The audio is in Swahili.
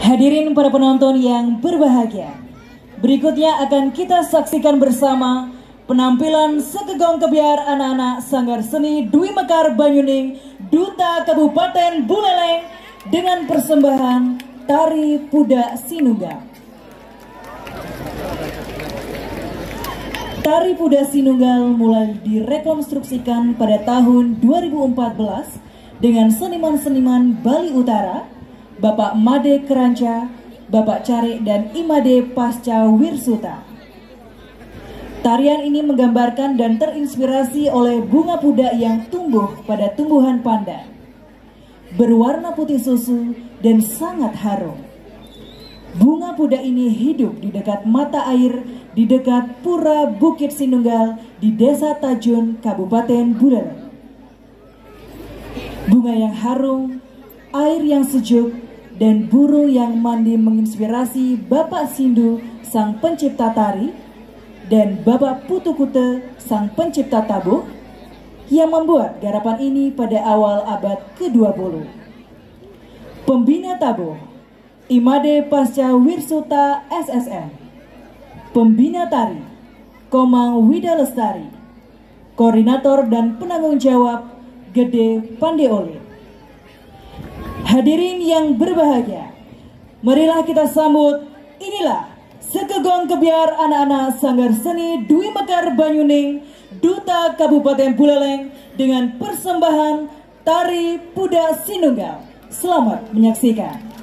Hadirin para penonton yang berbahagia, berikutnya akan kita saksikan bersama penampilan Sekegong Kebiar anak-anak Sanggar Seni Dwi Mekar Banyuning, Duta Kabupaten Buleleng dengan persembahan Tari Puda Sinunggal. Tari Puda Sinunggal mulai direkonstruksikan pada tahun 2014 dengan seniman-seniman Bali Utara, Bapak Made Keranca, Bapak Carik dan Imade Pasca Wirsuta. Tarian ini menggambarkan dan terinspirasi oleh bunga puda yang tumbuh pada tumbuhan pandan, berwarna putih susu dan sangat harum. Bunga puda ini hidup di dekat mata air di dekat Pura Bukit Sinunggal di Desa Tajun, Kabupaten Buleleng. Bunga yang harum, air yang sejuk, dan burung yang mandi menginspirasi Bapak Sindu, sang pencipta tari, dan Bapak Putukute, sang pencipta tabuh, yang membuat garapan ini pada awal abad ke-20. Pembina tabuh, Imade Pasca Wirsuta SSM. Pembina tari, Komang Wida Lestari. Koordinator dan penanggung jawab, Gede Pandeoli. Hadirin yang berbahagia, marilah kita sambut, inilah Sekegong Kebiar anak-anak Sanggar Seni Dwi Mekar Banyuning, Duta Kabupaten Buleleng dengan persembahan Tari Puda Sinunggal. Selamat menyaksikan.